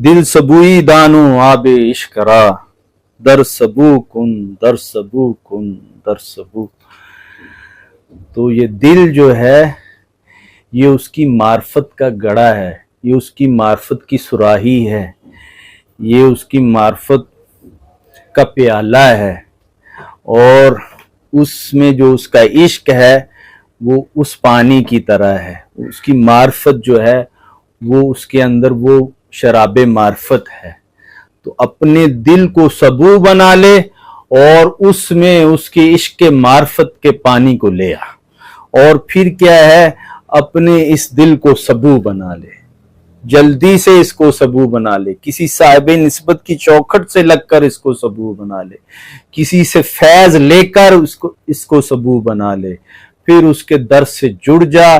دل سبوئی دانو آب عشق را، در سبو کن در سبو کن در سبو. تو یہ دل جو ہے یہ اس کی معرفت کا گڑھا ہے، یہ اس کی معرفت کی صراحی ہے، یہ اس کی معرفت کا پیالہ ہے، اور اس میں جو اس کا عشق ہے وہ اس پانی کی طرح ہے. اس کی معرفت جو ہے وہ اس کے اندر وہ شراب معرفت ہے. تو اپنے دل کو سبو بنا لے اور اس میں اس کے عشق کے معرفت کے پانی کو لے آ، اور پھر کیا ہے اپنے اس دل کو سبو بنا لے، جلدی سے اس کو سبو بنا لے، کسی صاحب نسبت کی چوکھٹ سے لگ کر اس کو سبو بنا لے، کسی سے فیض لے کر اس کو سبو بنا لے، پھر اس کے در سے جڑ جا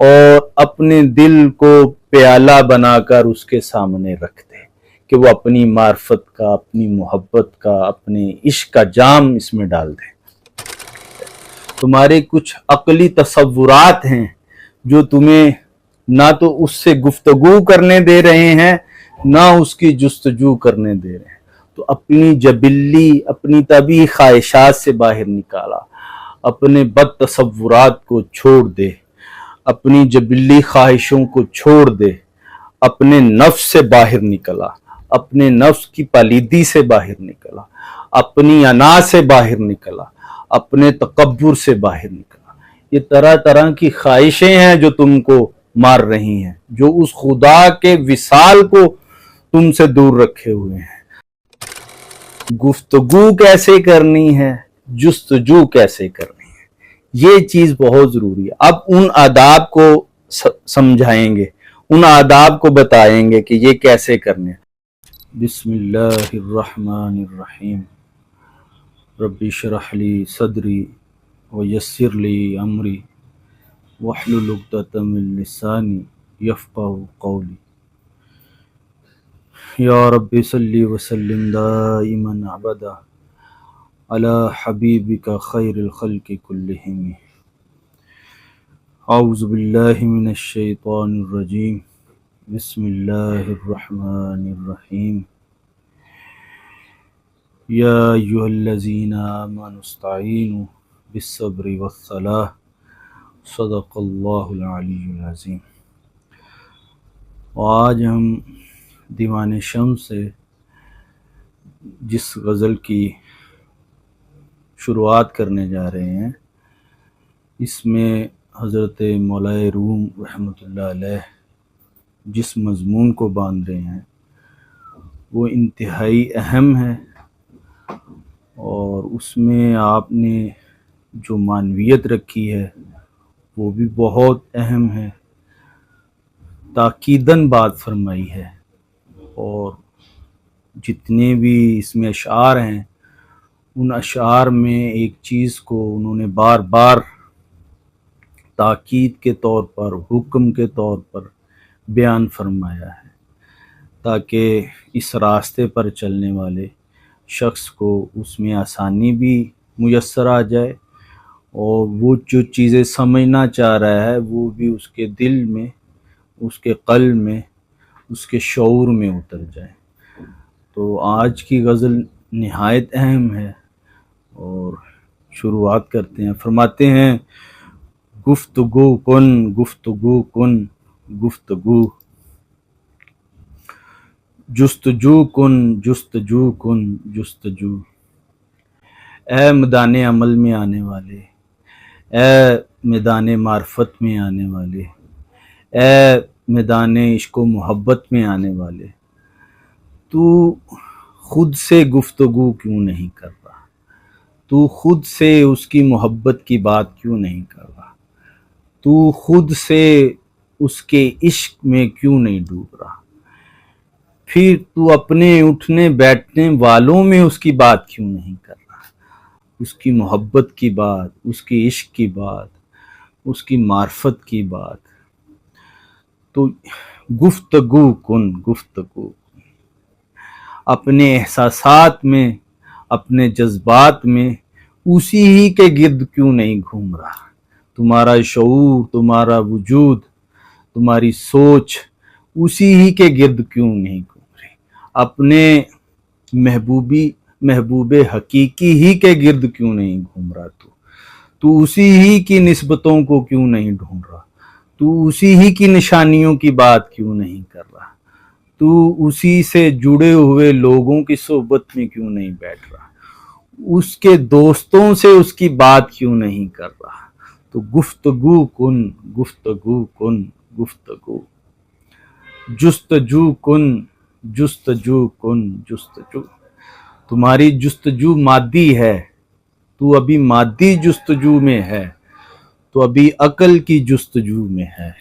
اور اپنے دل کو پیالہ بنا کر اس کے سامنے رکھ دے کہ وہ اپنی معرفت کا، اپنی محبت کا، اپنے عشق کا جام اس میں ڈال دے. تمہارے کچھ عقلی تصورات ہیں جو تمہیں نہ تو اس سے گفتگو کرنے دے رہے ہیں نہ اس کی جستجو کرنے دے رہے ہیں. تو اپنی جبلی، اپنی طبعی خواہشات سے باہر نکالا، اپنے بد تصورات کو چھوڑ دے، اپنی جبلی خواہشوں کو چھوڑ دے، اپنے نفس سے باہر نکلا، اپنے نفس کی پلیدی سے باہر نکلا، اپنی انا سے باہر نکلا، اپنے تکبر سے باہر نکلا. یہ طرح طرح کی خواہشیں ہیں جو تم کو مار رہی ہیں، جو اس خدا کے وصال کو تم سے دور رکھے ہوئے ہیں. گفتگو کیسے کرنی ہے، جستجو کیسے کرنی ہے، یہ چیز بہت ضروری ہے. اب ان آداب کو سمجھائیں گے، ان آداب کو بتائیں گے کہ یہ کیسے کرنے. بسم اللہ الرحمن الرحیم. رب اشرح لی صدری ویسر لی امری واحلل عقدۃ من لسانی یفقہوا قولی. یا رب صلی وسلم دائما ابدا علی حبیبک خیر الخلق کلہم. اعوذ باللہ من الشیطان الرجیم. بسم اللہ الرحمن الرحیم. یا ایھا الذین آمنوا استعینوا بالصبر والصلاۃ صدق اللہ العلی العظیم. آج ہم دیوان شمس سے جس غزل کی شروعات کرنے جا رہے ہیں اس میں حضرت مولائے روم رحمۃ اللہ علیہ جس مضمون کو باندھ رہے ہیں وہ انتہائی اہم ہے، اور اس میں آپ نے جو معنویت رکھی ہے وہ بھی بہت اہم ہے، تاکیداً بات فرمائی ہے. اور جتنے بھی اس میں اشعار ہیں ان اشعار میں ایک چیز کو انہوں نے بار بار تاکید کے طور پر، حکم کے طور پر بیان فرمایا ہے، تاکہ اس راستے پر چلنے والے شخص کو اس میں آسانی بھی میسر آ جائے، اور وہ جو چیزیں سمجھنا چاہ رہا ہے وہ بھی اس کے دل میں، اس کے قلب میں، اس کے شعور میں اتر جائے. تو آج کی غزل نہایت اہم ہے اور شروعات کرتے ہیں. فرماتے ہیں گفتگو کن گفتگو کن گفتگو، جستجو کن جستجو کن جستجو. اے میدان عمل میں آنے والے، اے میدان معرفت میں آنے والے، اے میدان عشق و محبت میں آنے والے، تو خود سے گفتگو کیوں نہیں کر رہا؟ تو خود سے اس کی محبت کی بات کیوں نہیں کر رہا؟ تو خود سے اس کے عشق میں کیوں نہیں ڈوب رہا؟ پھر تو اپنے اٹھنے بیٹھنے والوں میں اس کی بات کیوں نہیں کر رہا؟ اس کی محبت کی بات، اس کی عشق کی بات، اس کی معرفت کی بات. تو گفتگو کن گفتگو، اپنے احساسات میں، اپنے جذبات میں اسی ہی کے گرد کیوں نہیں گھوم رہا؟ تمہارا شعور، تمہارا وجود، تمہاری سوچ اسی ہی کے گرد کیوں نہیں گھوم رہی؟ اپنے محبوب حقیقی ہی کے گرد کیوں نہیں گھوم رہا؟ تو اسی ہی کی نسبتوں کو کیوں نہیں ڈھونڈ رہا؟ تو اسی ہی کی نشانیوں کی بات کیوں نہیں کر رہا؟ تو اسی سے جڑے ہوئے لوگوں کی صحبت میں کیوں نہیں بیٹھ رہا؟ اس کے دوستوں سے اس کی بات کیوں نہیں کر رہا؟ تو گفتگو کن، گفتگو کن، گفتگو، جستجو کن، جستجو کن، جستجو۔ تمہاری جستجو مادی ہے، تو ابھی مادی جستجو میں ہے، تو ابھی عقل کی جستجو میں ہے،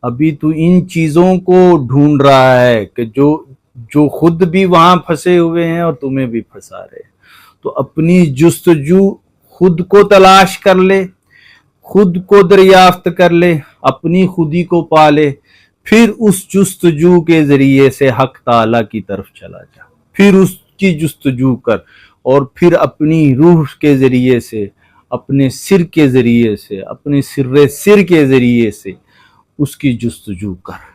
ابھی تو ان چیزوں کو ڈھونڈ رہا ہے کہ جو خود بھی وہاں پھنسے ہوئے ہیں اور تمہیں بھی پھنسا رہے ہیں۔ تو اپنی جستجو خود کو تلاش کر لے، خود کو دریافت کر لے، اپنی خودی کو پالے، پھر اس جستجو کے ذریعے سے حق تعالیٰ کی طرف چلا جا، پھر اس کی جستجو کر، اور پھر اپنی روح کے ذریعے سے، اپنے سر کے ذریعے سے، اپنے سر کے ذریعے سے اس کی جستجو کر۔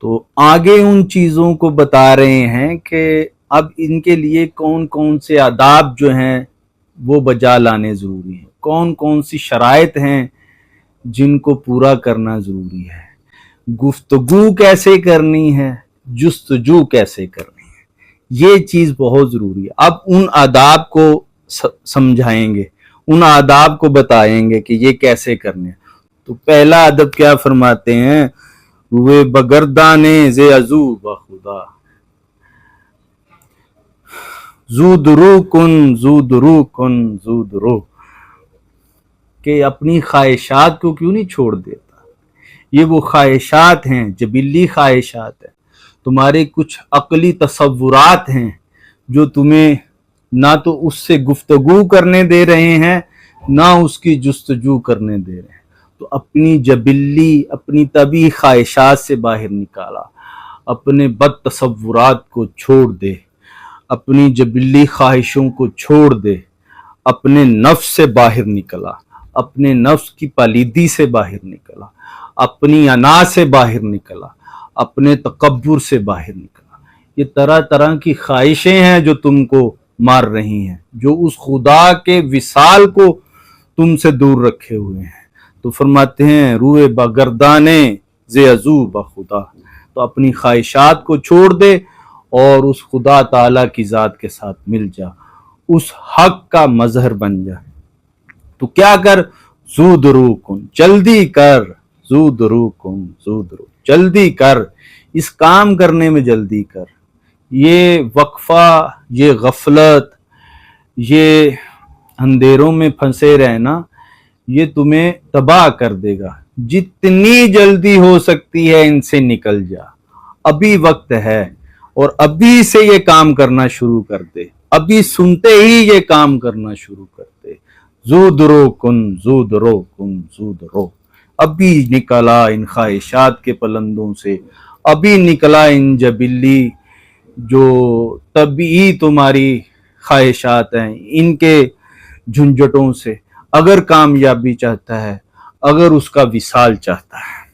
تو آگے ان چیزوں کو بتا رہے ہیں کہ اب ان کے لیے کون کون سے آداب جو ہیں وہ بجا لانے ضروری ہیں، کون کون سی شرائط ہیں جن کو پورا کرنا ضروری ہے، گفتگو کیسے کرنی ہے، جستجو کیسے کرنی ہے، یہ چیز بہت ضروری ہے۔ اب ان آداب کو سمجھائیں گے، ان آداب کو بتائیں گے کہ یہ کیسے کرنے ہیں۔ تو پہلا ادب کیا فرماتے ہیں؟ روئے بگردانے زے عزو بخدا، زود رو کن، زود رو کن، زود رو، کہ اپنی خواہشات کو کیوں نہیں چھوڑ دیتا؟ یہ وہ خواہشات ہیں، جبلی خواہشات ہیں، تمہارے کچھ عقلی تصورات ہیں جو تمہیں نہ تو اس سے گفتگو کرنے دے رہے ہیں، نہ اس کی جستجو کرنے دے رہے ہیں۔ تو اپنی جبلی، اپنی طبعی خواہشات سے باہر نکالا، اپنے بد تصورات کو چھوڑ دے، اپنی جبلی خواہشوں کو چھوڑ دے، اپنے نفس سے باہر نکلا، اپنے نفس کی پلیدی سے باہر نکلا، اپنی انا سے باہر نکلا، اپنے تکبر سے باہر نکلا۔ یہ طرح طرح کی خواہشیں ہیں جو تم کو مار رہی ہیں، جو اس خدا کے وصال کو تم سے دور رکھے ہوئے ہیں۔ تو فرماتے ہیں روئے بگردانے زے عزو بخدا، تو اپنی خواہشات کو چھوڑ دے اور اس خدا تعالیٰ کی ذات کے ساتھ مل جا، اس حق کا مظہر بن جا۔ تو کیا کر؟ زود رو کن، جلدی کر، زود رو کن، زود رو، جلدی کر، اس کام کرنے میں جلدی کر۔ یہ وقفہ، یہ غفلت، یہ اندھیروں میں پھنسے رہنا، یہ تمہیں تباہ کر دے گا۔ جتنی جلدی ہو سکتی ہے ان سے نکل جا، ابھی وقت ہے، اور ابھی سے یہ کام کرنا شروع کر دے، ابھی سنتے ہی یہ کام کرنا شروع کر دے۔ زود رو کن، زود رو کن، زود رو، ابھی نکلا ان خواہشات کے پلندوں سے، ابھی نکلا ان جبلی جو طبعی تمہاری خواہشات ہیں، ان کے جھنجھٹوں سے، اگر کامیابی چاہتا ہے، اگر اس کا وصال چاہتا ہے۔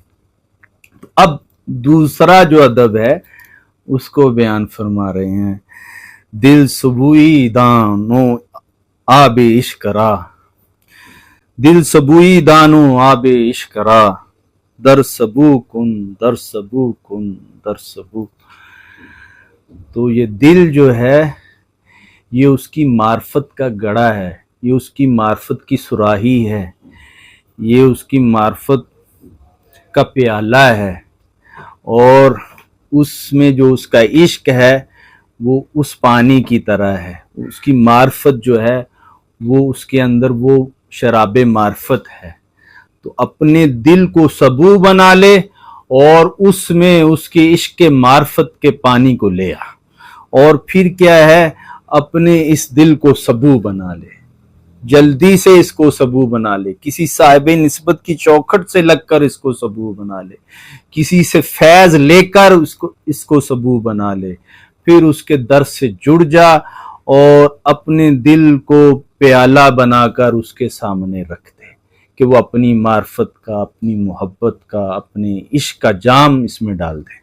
تو اب دوسرا جو ادب ہے اس کو بیان فرما رہے ہیں۔ دل سبوئی دانو آب عشق را، دل سبوئی دانو آب عشق را، در سبو کن، در سبو کن، در سبو۔ تو یہ دل جو ہے یہ اس کی معرفت کا گڑھا ہے، یہ اس کی معرفت کی صراحی ہے، یہ اس کی معرفت کا پیالہ ہے، اور اس میں جو اس کا عشق ہے وہ اس پانی کی طرح ہے۔ اس کی معرفت جو ہے وہ اس کے اندر وہ شراب معرفت ہے۔ تو اپنے دل کو سبو بنا لے اور اس میں اس کے عشق کے معرفت کے پانی کو لے آ، اور پھر کیا ہے، اپنے اس دل کو سبو بنا لے، جلدی سے اس کو سبو بنا لے، کسی صاحب نسبت کی چوکھٹ سے لگ کر اس کو سبو بنا لے، کسی سے فیض لے کر اس کو سبو بنا لے، پھر اس کے در سے جڑ جا اور اپنے دل کو پیالہ بنا کر اس کے سامنے رکھ دے کہ وہ اپنی معرفت کا، اپنی محبت کا، اپنے عشق کا جام اس میں ڈال دے۔